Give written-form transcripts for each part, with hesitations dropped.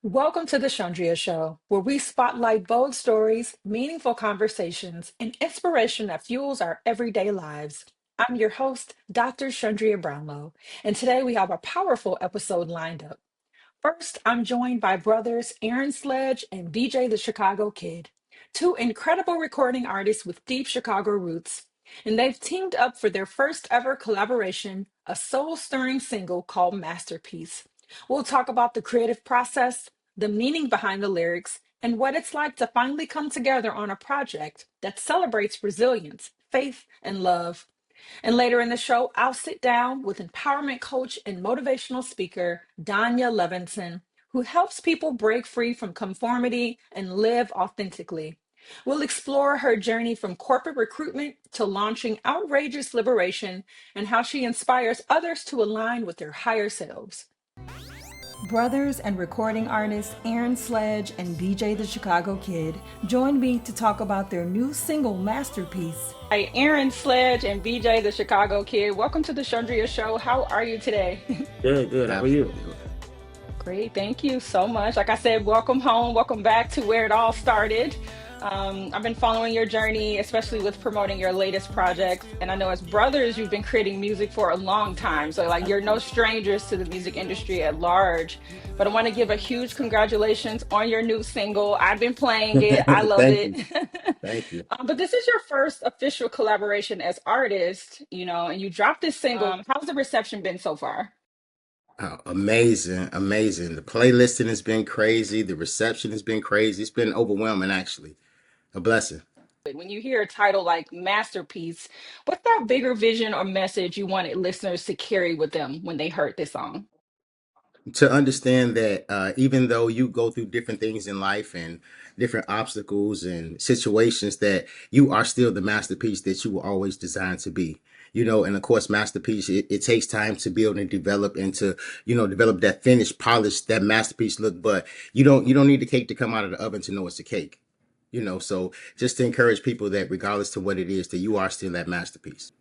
Welcome to the Chundria Show, where we spotlight bold stories, meaningful conversations, and inspiration that fuels our everyday lives. I'm your host, Dr. Chundria Brownlow, and today we have a powerful episode lined up. First, I'm joined by brothers Aaron Sledge and BJ the Chicago Kid, two incredible recording artists with deep Chicago roots. And they've teamed up for their first ever collaboration, a soul stirring single called Masterpiece. We'll talk about the creative process, the meaning behind the lyrics, and what it's like to finally come together on a project that celebrates resilience, faith, and love. And later in the show, I'll sit down with empowerment coach and motivational speaker Danya Levinsohn, who helps people break free from conformity and live authentically. We'll explore her journey from corporate recruitment to launching outrageous liberation and how she inspires others to align with their higher selves. Brothers and recording artists Aaron Sledge and BJ the Chicago Kid joined me to talk about their new single Masterpiece. Hi, Aaron Sledge and BJ the Chicago Kid. Welcome to the Chundria Show. How are you today? Good, good. How are you? Great, thank you so much. Like I said, welcome home, welcome back to where it all started. I've been following your journey, especially with promoting your latest projects. And I know as brothers, you've been creating music for a long time. So like you're no strangers to the music industry at large. But I want to give a huge congratulations on your new single. I've been playing it. I love Thank it. you. Thank you. But this is your first official collaboration as artist, and you dropped this single. How's the reception been so far? Oh, amazing, amazing. The playlisting has been crazy. The reception has been crazy. It's been overwhelming, actually. A blessing. When you hear a title like Masterpiece, what's that bigger vision or message you wanted listeners to carry with them when they heard this song? To understand that even though you go through different things in life and different obstacles and situations, that you are still the masterpiece that you were always designed to be. And of course, masterpiece, it takes time to build and develop and to, develop that finished, polished, that masterpiece look. But you don't need the cake to come out of the oven to know it's a cake. So just to encourage people that regardless to what it is, that you are still that masterpiece.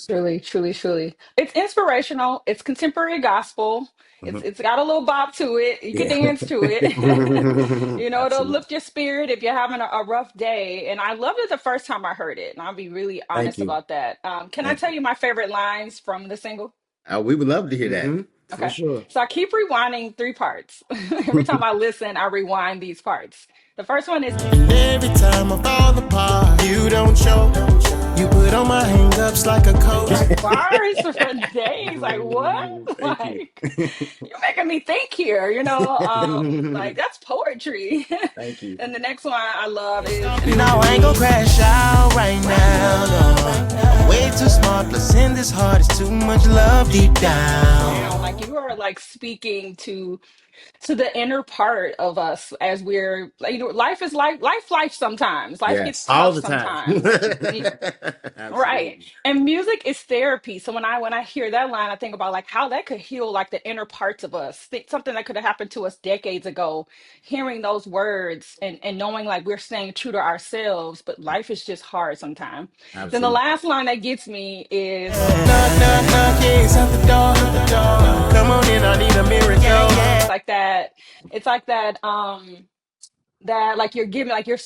Truly, truly, truly. It's inspirational. It's contemporary gospel. It's Mhm. it's got a little bop to it. You can Yeah. dance to it. It'll Absolutely. lift your spirit if you're having a rough day. And I loved it the first time I heard it. And I'll be really Thank honest you. about that. Can I Thank tell you. you my favorite lines from the single? We would love to hear that. For Okay. sure. So I keep rewinding three parts. Every time I listen, I rewind these parts. The first one is And every time I fall apart, you don't show. You put on my hang-ups like a coat. bars for days. Like, what? Thank you. Like, you're making me think here, like that's poetry. Thank you. And the next one I love is Now I ain't gonna crash out right now, no. I'm way too smart, plus in this heart is too much love deep down. like you are like speaking to the inner part of us as we're like, life is life sometimes. Life gets Yes. All tough the time. sometimes. Right. Absolutely. And music is therapy. So when I hear that line, I think about like how that could heal like the inner parts of us. Something that could have happened to us decades ago. Hearing those words and knowing like we're staying true to ourselves, but life is just hard sometimes. Then the Absolutely. last line that gets me is Knock, knock, knock, yeah, it's at the door. Come on in, I need a miracle. like that. It's like that like you're giving like you're Yes.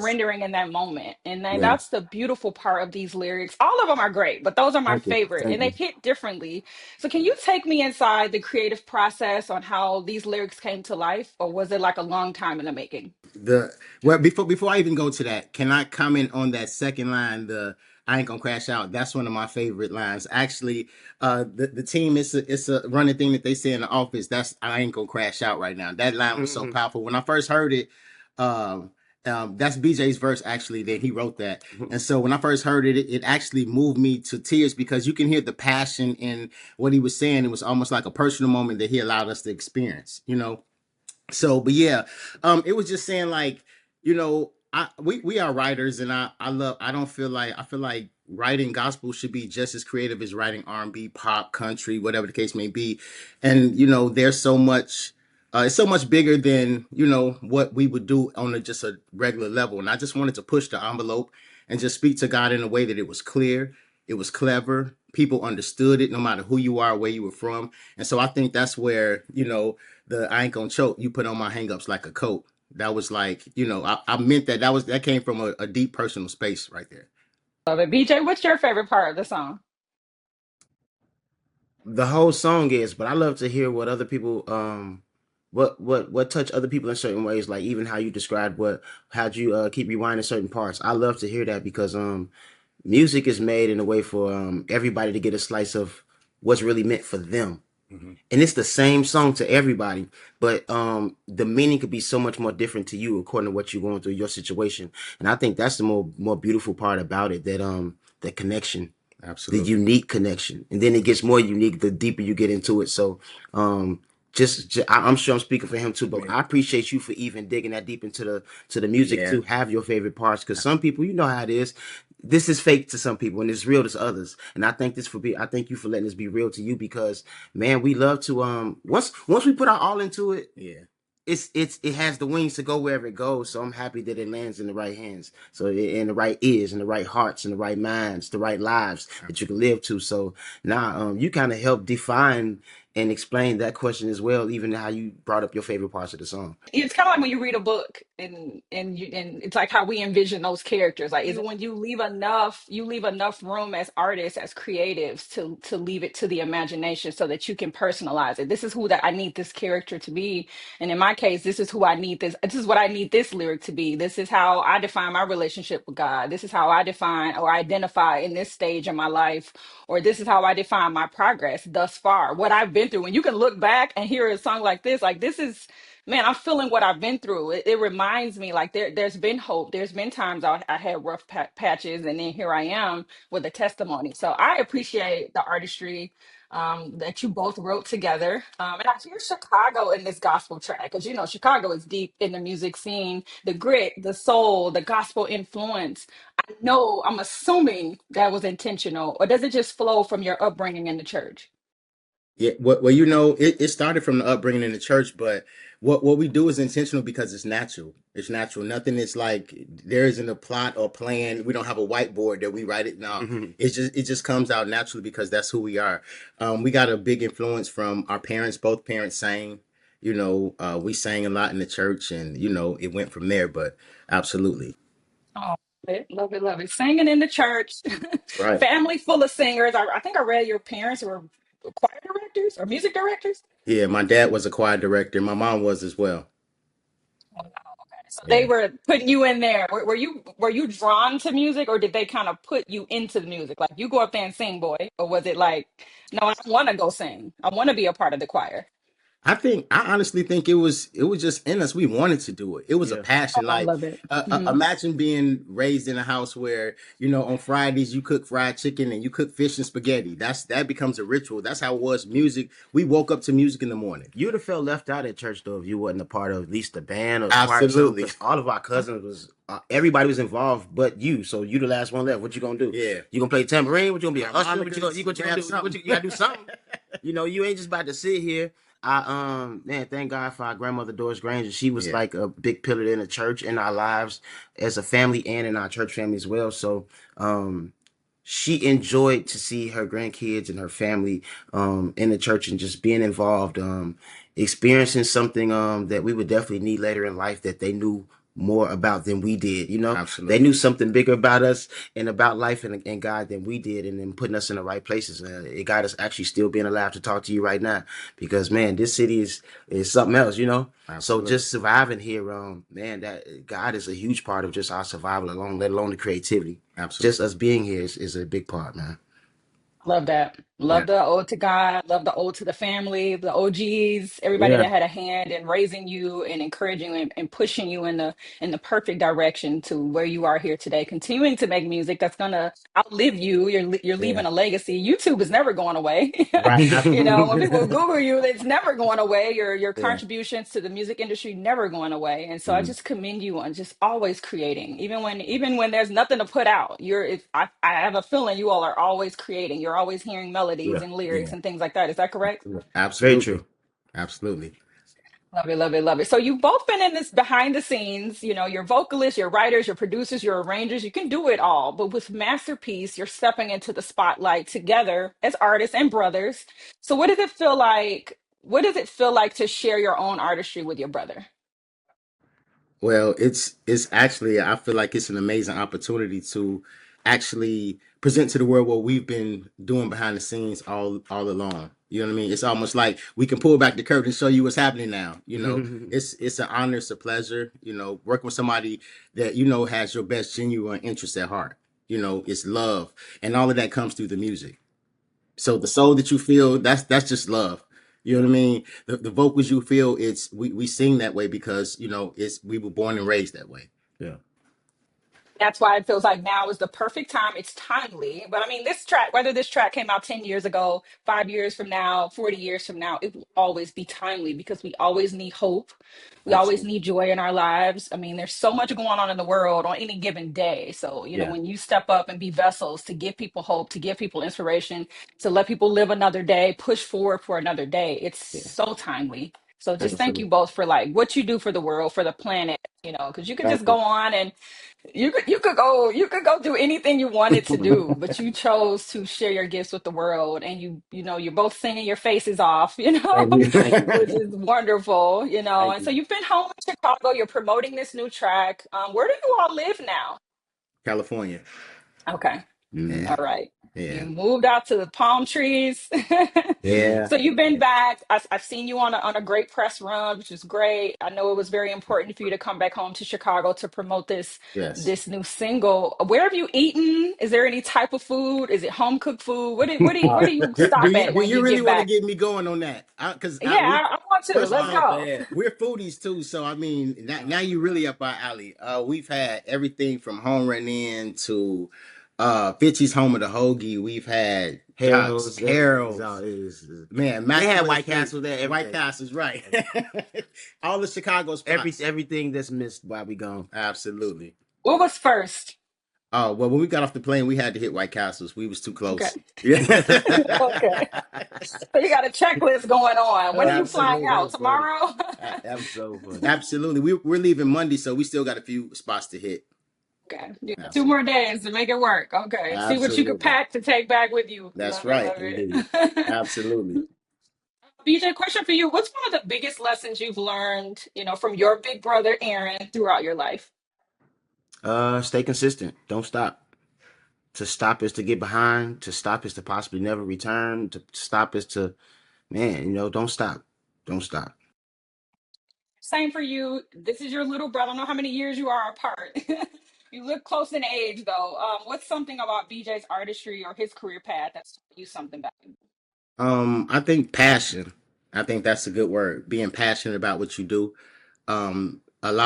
surrendering in that moment, and then Yeah. that's the beautiful part of these lyrics. All of them are great, but those are my Thank you. favorite and Thank they you. hit differently. So can you take me inside the creative process on how these lyrics came to life, or was it like a long time in the making? The well before I even go to that, can I comment on that second line? The I ain't gonna crash out. That's one of my favorite lines. Actually, the team it's a running thing that they say in the office. That's I ain't gonna crash out right now. That line was so powerful. When I first heard it, um, that's BJ's verse actually that he wrote that. And so when I first heard it, it actually moved me to tears because you can hear the passion in what he was saying. It was almost like a personal moment that he allowed us to experience. So but yeah, it was just saying like, we are writers, and I don't feel like I feel like writing gospel should be just as creative as writing R&B, pop, country, whatever the case may be. And there's so much it's so much bigger than what we would do on just a regular level. And I just wanted to push the envelope and just speak to God in a way that it was clear, it was clever, people understood it no matter who you are, where you were from. And so I think that's where the I ain't gonna choke. You put on my hangups like a coat. That was like, I meant that. That came from a deep personal space right there. Love it. BJ, what's your favorite part of the song? The whole song is, but I love to hear what other people what touch other people in certain ways, like even how you described what how'd you keep rewinding certain parts. I love to hear that because music is made in a way for everybody to get a slice of what's really meant for them. And it's the same song to everybody, but the meaning could be so much more different to you according to what you're going through, your situation. And I think that's the more beautiful part about it, that that connection, the Absolutely. unique connection. And then it gets more unique the deeper you get into it. So I'm sure I'm speaking for him too, but I appreciate you for even digging that deep into the music Yeah. to have your favorite parts, because some people, you know how it is, this is fake to some people and it's real to others. And I thank you for letting this be real to you, because man, we love to once we put our all into it, Yeah. it has the wings to go wherever it goes. So I'm happy that it lands in the right hands, so in the right ears, in the right hearts, in the right minds, the right lives that you can live to. So now you kind of help define and explain that question as well, even how you brought up your favorite parts of the song. It's kind of like when you read a book and it's like how we envision those characters. Like is when you leave enough room as artists, as creatives to leave it to the imagination so that you can personalize it. This is who that I need this character to be. And in my case, this is who I need this is what I need this lyric to be. This is how I define my relationship with God. This is how I define or identify in this stage of my life, or this is how I define my progress thus far, what I've been through. And you can look back and hear a song like this is, man, I'm feeling what I've been through. It reminds me like there's been hope. There's been times I had rough patches, and then here I am with a testimony. So I appreciate the artistry that you both wrote together. And I hear Chicago in this gospel track because, you know, Chicago is deep in the music scene, the grit, the soul, the gospel influence. I know, I'm assuming that was intentional, or does it just flow from your upbringing in the church? Yeah, well, it started from the upbringing in the church, but what we do is intentional because it's natural. It's natural. Nothing is like there isn't a plot or plan. We don't have a whiteboard that we write it. No, it just comes out naturally because that's who we are. We got a big influence from our parents. Both parents sang. We sang a lot in the church, and it went from there. But absolutely, Oh, love it, love it. Singing in the church, Right. family full of singers. I think I read your parents were choir directors or music directors. yeah. My dad was a choir director. My mom was as well. Oh, wow, okay. So they Yeah. were putting you in there. Were you drawn to music, or did they kind of put you into the music? Like you go up there and sing, boy, or was it like, no, I want to go sing. I want to be a part of the choir. I honestly think it was just in us. We wanted to do it. It was a Yeah. Oh, passion. I Like, love it. Hmm. imagine being raised in a house where on Fridays you cook fried chicken and you cook fish and spaghetti. That becomes a ritual. That's how it was. Music. We woke up to music in the morning. You'd have felt left out at church though if you wasn't a part of at least the band or the choir or something, Absolutely. because all of our cousins was everybody was involved but you. So you the last one left. What you gonna do? Yeah. You gonna play tambourine? What you gonna be a usher? What you gonna, Grab do? something. You gotta do something. You ain't just about to sit here. Man, thank God for our grandmother Doris Granger. She was Yeah. like a big pillar in the church, in our lives as a family and in our church family as well. So she enjoyed to see her grandkids and her family in the church and just being involved, experiencing something that we would definitely need later in life, that they knew more about than we did. They Absolutely. knew something bigger about us and about life and God than we did, and then putting us in the right places. It got us actually still being alive to talk to you right now, because man, this city is something else. So Absolutely. just surviving here, man, that God is a huge part of just our survival alone, let alone the creativity. Just Absolutely. us being here is a big part, man. Love that. Yeah. Love the ode to God. Love the ode to the family, the OGs, everybody Yeah. that had a hand in raising you and encouraging you and pushing you in the perfect direction to where you are here today. Continuing to make music that's gonna outlive you. You're Yeah. leaving a legacy. YouTube is never going away. Right. You know, when people Google you, it's never going away. Your Yeah. contributions to the music industry never going away. And so I Mhm. just commend you on just always creating, even when there's nothing to put out. I have a feeling you all are always creating. You're always hearing melodies Yeah. and lyrics Yeah. and things like that. Is that correct? Very Absolutely. true. Absolutely. Love it, love it, love it. So you've both been in this behind the scenes, you know, you're vocalists, you're writers, you're producers, you're arrangers, you can do it all. But with Masterpiece, you're stepping into the spotlight together as artists and brothers. So what does it feel like what does it feel like to share your own artistry with your brother? Well, it's actually I feel like it's an amazing opportunity to actually present to the world what we've been doing behind the scenes all along. You know what I mean? It's almost like we can pull back the curtain and show you what's happening now. You know, it's an honor, it's a pleasure. You know, working with somebody that you know has your best genuine interest at heart. You know, it's love, and all of that comes through the music. So the soul that you feel, that's just love. You know what I mean? The vocals you feel, it's we sing that way because you know it's we were born and raised that way. Yeah. That's why it feels like now is the perfect time. It's timely. But I mean, this track, whether this track came out 10 years ago, 5 years from now, 40 years from now, it will always be timely because we always need hope. We always Absolutely. need joy in our lives. I mean, there's so much going on in the world on any given day. So, Yeah. when you step up and be vessels to give people hope, to give people inspiration, to let people live another day, push forward for another day, it's Yeah. so timely. So Thank just you for thank you that. both for like what you do for the world, for the planet, because you could Thank just you. go on and you could go do anything you wanted to do, but you chose to share your gifts with the world, and you're both singing your faces off, Thank you. Thank you. which is wonderful, Thank and so you. you've been home in Chicago, you're promoting this new track. Where do you all live now? California. Okay. Hmm. All Yeah, right. You yeah, moved out to the palm trees. Hmm. yeah. So you've been back. I've seen you on a great press run, which is great. I know it was very important for you to come back home to Chicago to promote this Yes. this new single. Where have you eaten? Is there any type of food? Is it home cooked food? Where do you do stop you at do when you you really get want to back? get me going on that? Because Yeah, I want to. first of Let's Oh all, go. man. we're foodies too, so I mean, now you really up our alley. We've had everything from home run in to Fitzy's home of the hoagie. We've had Jock's Harold's. Harold's. Man, They had immaculate White steak. Castle there. White Everything. Castle's right. All the Chicago spots. Everything that's missed while we gone. Absolutely. What was first? Oh well, when we got off the plane, we had to hit White Castles. We was too Okay. close. Yeah. Okay. So you got a checklist going on. When are you flying That Absolutely. out? was funny. Tomorrow? That was so funny. Absolutely. We're leaving Monday, so we still got a few spots to hit. Okay. You got two Absolutely. more days to make it work. Okay. See what you could Absolutely. pack to take back with you. That's Love it, right. love Indeed. it. Absolutely. BJ, question for you. What's one of the biggest lessons you've learned, from your big brother Aaron throughout your life? Stay consistent. Don't stop. To stop is to get behind. To stop is to possibly never return. To stop is to, man, don't stop. Don't stop. Same for you. This is your little brother. I don't know how many years you are apart. You look close in age, though. What's something about BJ's artistry or his career path that's taught you something valuable? I think passion. I think that's a good word. Being passionate about what you do.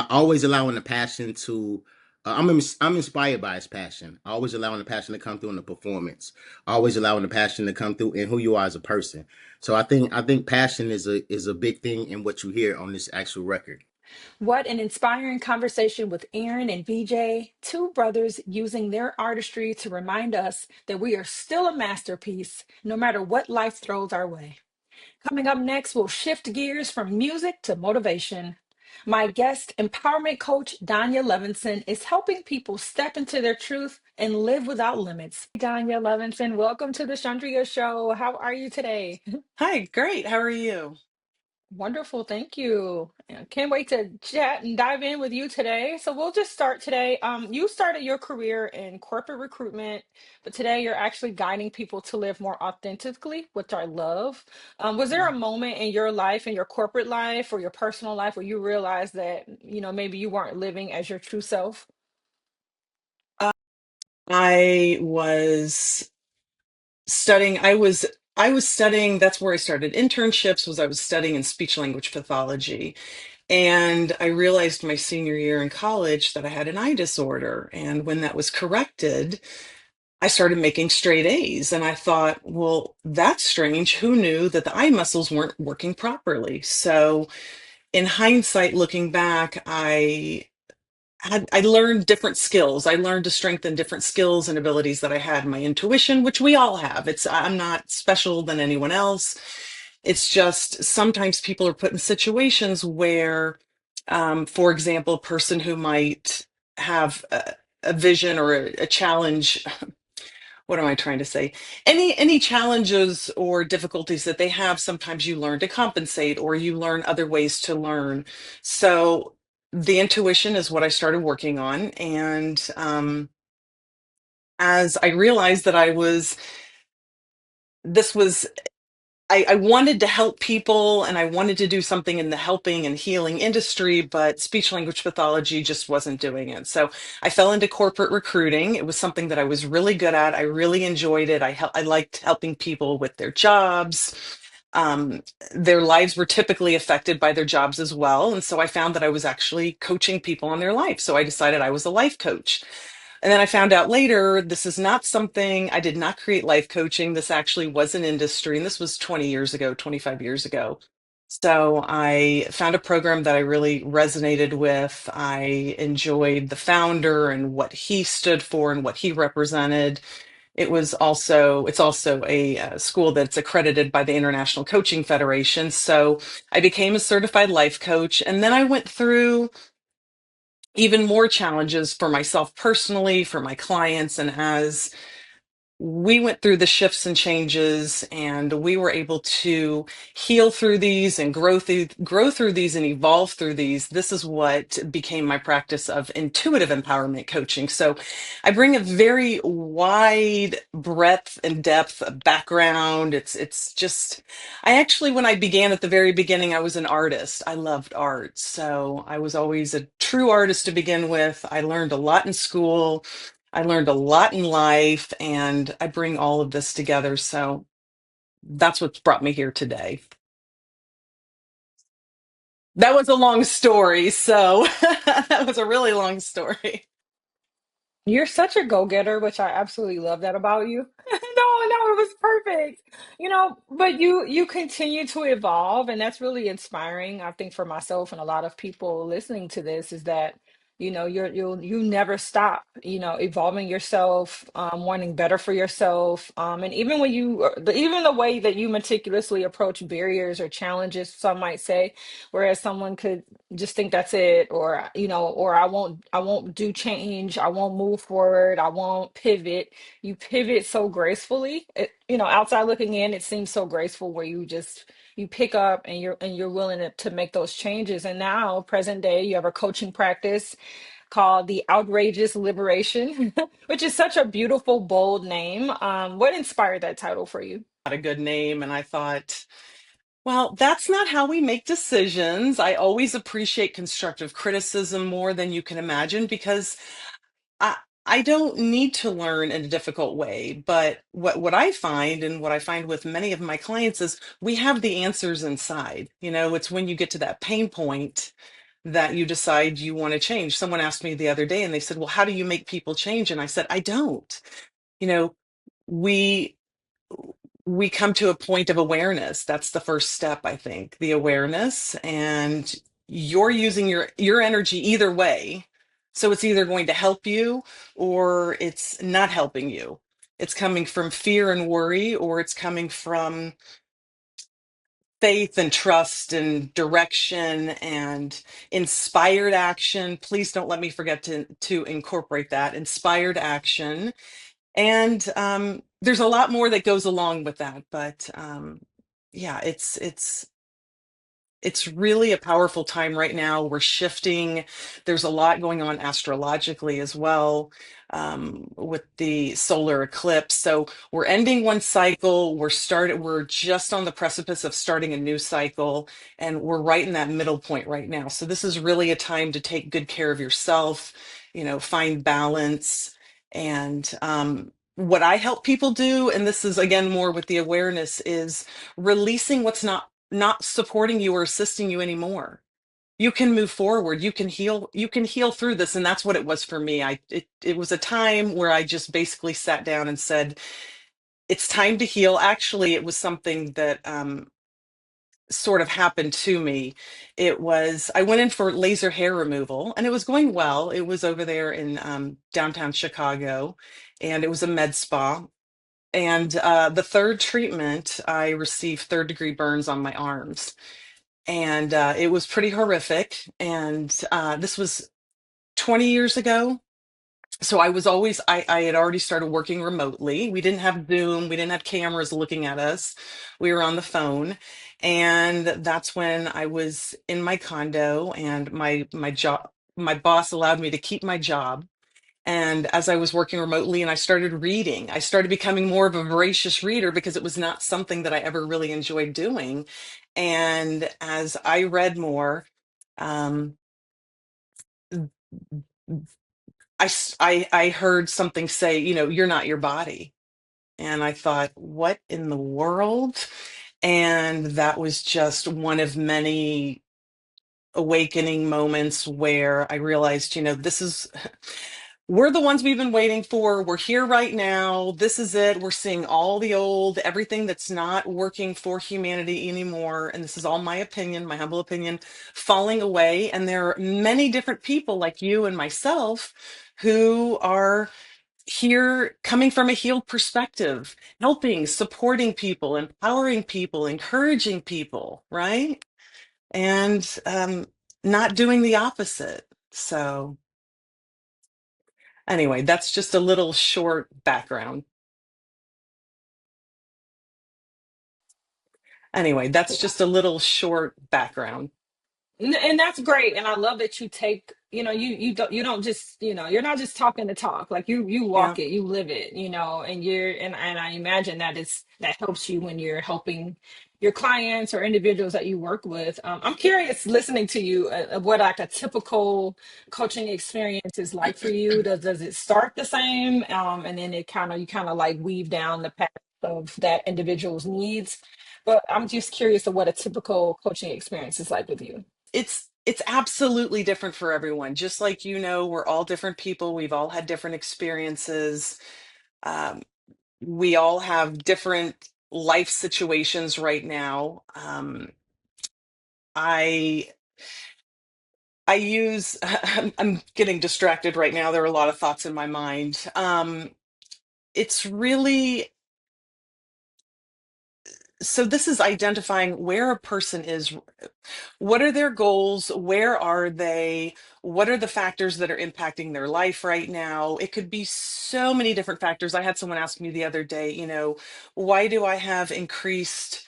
Always allowing the passion to. I'm inspired by his passion. Always allowing the passion to come through in the performance. Always allowing the passion to come through in who you are as a person. So I think passion is a big thing in what you hear on this actual record. What an inspiring conversation with Aaron and BJ, two brothers using their artistry to remind us that we are still a masterpiece, no matter what life throws our way. Coming up next, we'll shift gears from music to motivation. My guest, empowerment coach Danya Levinsohn, is helping people step into their truth and live without limits. Danya Levinsohn, welcome to the Chundria Show. How are you today? Hi, great. How are you? Wonderful, thank you. Can't wait to chat and dive in with you today. So we'll just start today. You started your career in corporate recruitment, but today you're actually guiding people to live more authentically, which I love. Was there a moment in your life, in your corporate life or your personal life, where you realized that, maybe you weren't living as your true self? Uh, I was studying, I was studying, that's where I started internships, was I was studying in speech language pathology. And I realized my senior year in college that I had an eye disorder. And when that was corrected, I started making straight A's. And I thought, well, that's strange. Who knew that the eye muscles weren't working properly? So in hindsight, looking back, I learned different skills. I learned to strengthen different skills and abilities that I had. My intuition, which we all have. I'm not special than anyone else. It's just sometimes people are put in situations where, for example, a person who might have a vision or a challenge what am I trying to say? Any challenges or difficulties that they have, sometimes you learn to compensate or you learn other ways to learn. So the intuition is what I started working on. And as I realized that this was I wanted to help people and I wanted to do something in the helping and healing industry, but speech language pathology just wasn't doing it. So I fell into corporate recruiting. It was something that I was really good at. I really enjoyed it. I liked helping people with their jobs. Um, their lives were typically affected by their jobs as well. And so I found that I was actually coaching people on their life. So I decided I was a life coach. And then I found out later, this is not something I did not create life coaching. This actually was an industry, and this was 20 years ago, 25 years ago. So I found a program that I really resonated with. I enjoyed the founder and what he stood for and what he represented. It's also a school that's accredited by the International Coaching Federation. So I became a certified life coach. And then I went through even more challenges for myself personally, for my clients. And as we went through the shifts and changes and we were able to heal through these and grow through these and evolve through these, this is what became my practice of intuitive empowerment coaching. So I bring a very wide breadth and depth of background. It's just, I actually, when I began at the very beginning, I was an artist. I loved art. So I was always a true artist to begin with. I learned a lot in school. I learned a lot in life, and I bring all of this together. So that's what's brought me here today. That was a long story. So that was a really long story. You're such a go-getter, which I absolutely love that about you. No, it was perfect. But you continue to evolve, and that's really inspiring, I think, for myself and a lot of people listening to this, is that, you never stop, evolving yourself, wanting better for yourself. And even when even the way that you meticulously approach barriers or challenges, some might say, whereas someone could just think that's it, or I won't do change, I won't move forward, I won't pivot. You pivot so gracefully. Outside looking in, it seems so graceful, where you pick up and you're willing to make those changes. And now, present day, you have a coaching practice called the Outrageous Liberation, which is such a beautiful, bold name. What inspired that title for you? Not a good name. And I thought, well, that's not how we make decisions. I always appreciate constructive criticism more than you can imagine because I I don't need to learn in a difficult way, but what I find and what I find with many of my clients is we have the answers inside. It's when you get to that pain point that you decide you want to change. Someone asked me the other day and they said, "Well, how do you make people change?" And I said, "I don't." You know, we we come to a point of awareness. That's the first step, I think, the awareness. And you're using your energy either way. So it's either going to help you or it's not helping you. It's coming from fear and worry, or it's coming from faith and trust and direction and inspired action. Please don't let me forget to incorporate that inspired action. And there's a lot more that goes along with that, but yeah, it's really a powerful time right now. We're shifting. There's a lot going on astrologically as well, with the solar eclipse. So we're ending one cycle. We're just on the precipice of starting a new cycle, and we're right in that middle point right now. So this is really a time to take good care of yourself, find balance. And what I help people do, and this is again more with the awareness, is releasing what's not supporting you or assisting you anymore. You can move forward, you can heal through this. And that's what it was for me. It was a time where I just basically sat down and said, it's time to heal. Actually, it was something that sort of happened to me. I went in for laser hair removal and it was going well. It was over there in downtown Chicago, and it was a med spa. And the third treatment, I received third-degree burns on my arms, and it was pretty horrific. And this was 20 years ago. So I was always, I had already started working remotely. We didn't have Zoom, we didn't have cameras looking at us. We were on the phone. And that's when I was in my condo, and my job, my boss allowed me to keep my job. And as I was working remotely and I started reading, I started becoming more of a voracious reader because it was not something that I ever really enjoyed doing. And as I read more, um, I heard something say, you're not your body. And I thought, what in the world? And that was just one of many awakening moments where I realized, this is, we're the ones we've been waiting for. We're here right now. This is it. We're seeing all the old, everything that's not working for humanity anymore. And this is all my opinion, my humble opinion, falling away. And there are many different people like you and myself who are here coming from a healed perspective, helping, supporting people, empowering people, encouraging people, right? And not doing the opposite. So, anyway, that's just a little short background. Anyway, that's just a little short background. And that's great, and I love that you take, you don't just, you're not just talking the talk. Like you Yeah. walk it, you live it, and and I imagine that helps you when you're helping your clients or individuals that you work with. I'm curious, listening to you, of what like a typical coaching experience is like for you. Does it start the same, and then you kind of like weave down the path of that individual's needs? But I'm just curious of what a typical coaching experience is like with you. It's absolutely different for everyone. Just like, we're all different people. We've all had different experiences. Um, we all have different life situations right now. I I use I'm getting distracted right now. There are a lot of thoughts in my mind. It's really, so this is identifying where a person is. What are their goals? Where are they? What are the factors that are impacting their life right now? It could be so many different factors. I had someone ask me the other day, why do I have increased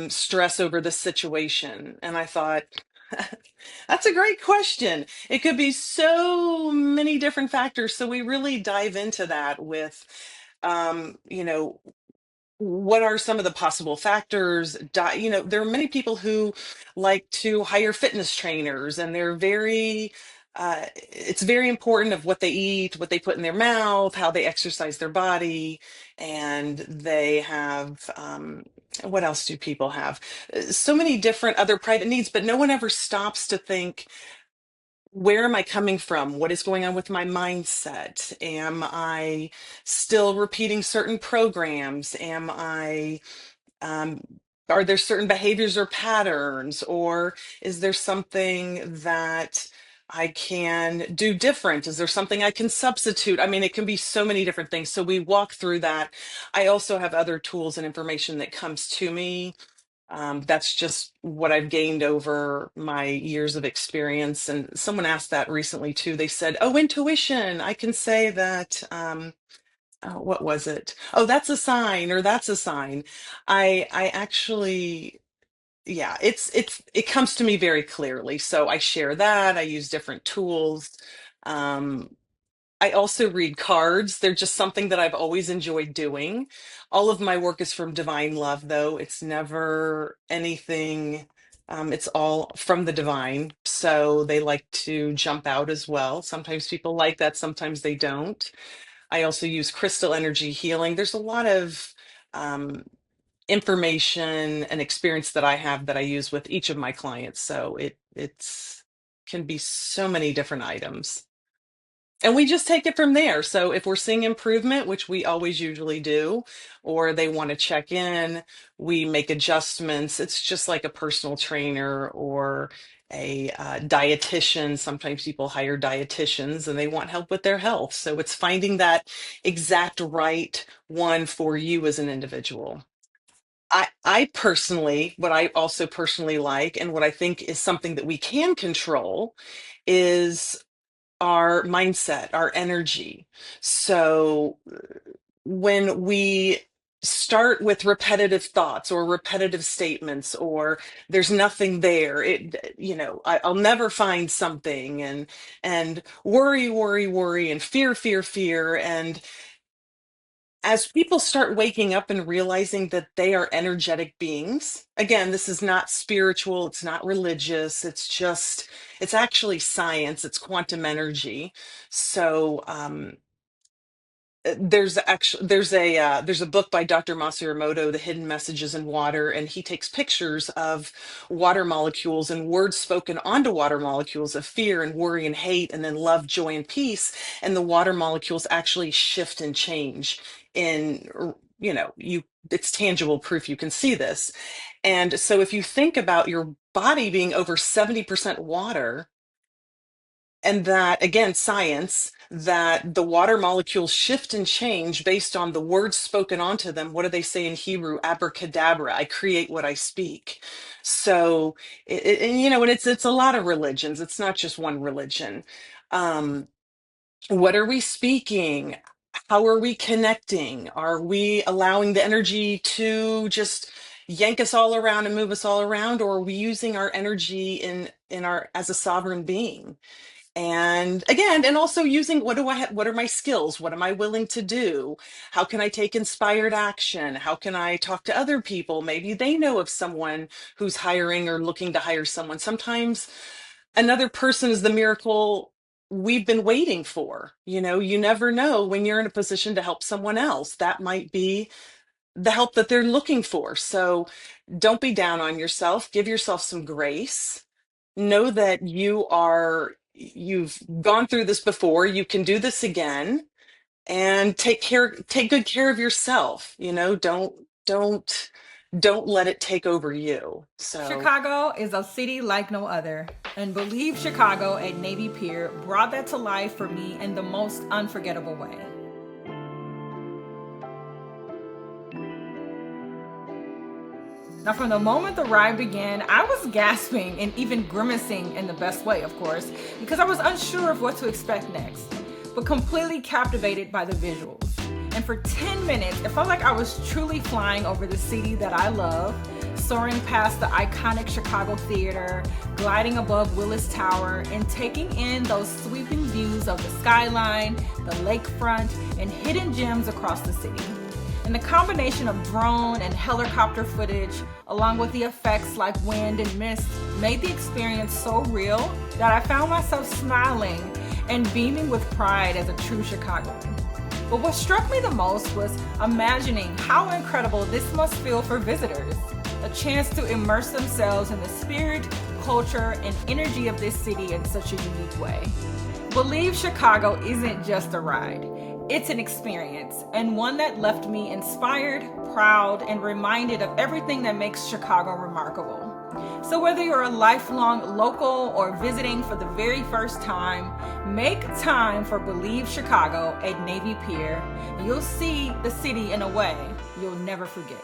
stress over this situation? And I thought, that's a great question. It could be so many different factors. So we really dive into that with, what are some of the possible factors? There are many people who like to hire fitness trainers, and it's very important of what they eat, what they put in their mouth, how they exercise their body. And they have, what else do people have? So many different other private needs, but no one ever stops to think, where am I coming from? What is going on with my mindset? Am I still repeating certain programs? Um, are there certain behaviors or patterns, or is there something that I can do different? Is there something I can substitute? I mean, it can be so many different things. So we walk through that. I also have other tools and information that comes to me. That's just what I've gained over my years of experience. And someone asked that recently too. They said, "Oh, intuition. I can say that." What was it? Oh, that's a sign, or that's a sign. I actually, yeah, it comes to me very clearly. So I share that. I use different tools. Um, I also read cards. They're just something that I've always enjoyed doing. All of my work is from divine love, though. It's never anything, it's all from the divine. So they like to jump out as well. Sometimes people like that, sometimes they don't. I also use crystal energy healing. There's a lot of um, information and experience that I have that I use with each of my clients. So it's can be so many different items. And we just take it from there. So if we're seeing improvement, which we always usually do, or they want to check in, we make adjustments. It's just like a personal trainer or a dietitian. Sometimes people hire dietitians and they want help with their health. So it's finding that exact right one for you as an individual. I personally, what I also personally like, and what I think is something that we can control, is our mindset, our energy. So when we start with repetitive thoughts or repetitive statements, or there's nothing there, I'll never find something, and worry, worry, worry, and fear, fear, fear. And as people start waking up and realizing that they are energetic beings, again, this is not spiritual, it's not religious, it's actually science, it's quantum energy. So there's a book by Dr. Masaru Emoto, The Hidden Messages in Water, and he takes pictures of water molecules and words spoken onto water molecules of fear and worry and hate, and then love, joy, and peace. And the water molecules actually shift and change in, it's tangible proof, you can see this. And so if you think about your body being over 70% water, and that, again, science, that the water molecules shift and change based on the words spoken onto them. What do they say in Hebrew? Abracadabra, I create what I speak. So and it's a lot of religions, it's not just one religion. What are we speaking? How are we connecting? Are we allowing the energy to just yank us all around and move us all around, or are we using our energy in our as a sovereign being? And again, and also using, what do I have, what are my skills, what am I willing to do, how can I take inspired action, how can I talk to other people, maybe they know of someone who's hiring or looking to hire someone. Sometimes another person is the miracle we've been waiting for. You never know when you're in a position to help someone else, that might be the help that they're looking for. So don't be down on yourself, give yourself some grace. Know that you've gone through this before, you can do this again, and take good care of yourself. Don't let it take over you. So Chicago is a city like no other, and Believe Chicago at Navy Pier brought that to life for me in the most unforgettable way. Now, from the moment the ride began, I was gasping and even grimacing in the best way, of course, because I was unsure of what to expect next, but completely captivated by the visuals. And for 10 minutes, it felt like I was truly flying over the city that I love, soaring past the iconic Chicago Theater, gliding above Willis Tower, and taking in those sweeping views of the skyline, the lakefront, and hidden gems across the city. And the combination of drone and helicopter footage, along with the effects like wind and mist, made the experience so real that I found myself smiling and beaming with pride as a true Chicagoan. But what struck me the most was imagining how incredible this must feel for visitors, a chance to immerse themselves in the spirit, culture, and energy of this city in such a unique way. Believe Chicago isn't just a ride. It's an experience, and one that left me inspired, proud, and reminded of everything that makes Chicago remarkable. So whether you're a lifelong local or visiting for the very first time, make time for Believe Chicago at Navy Pier, and you'll see the city in a way you'll never forget.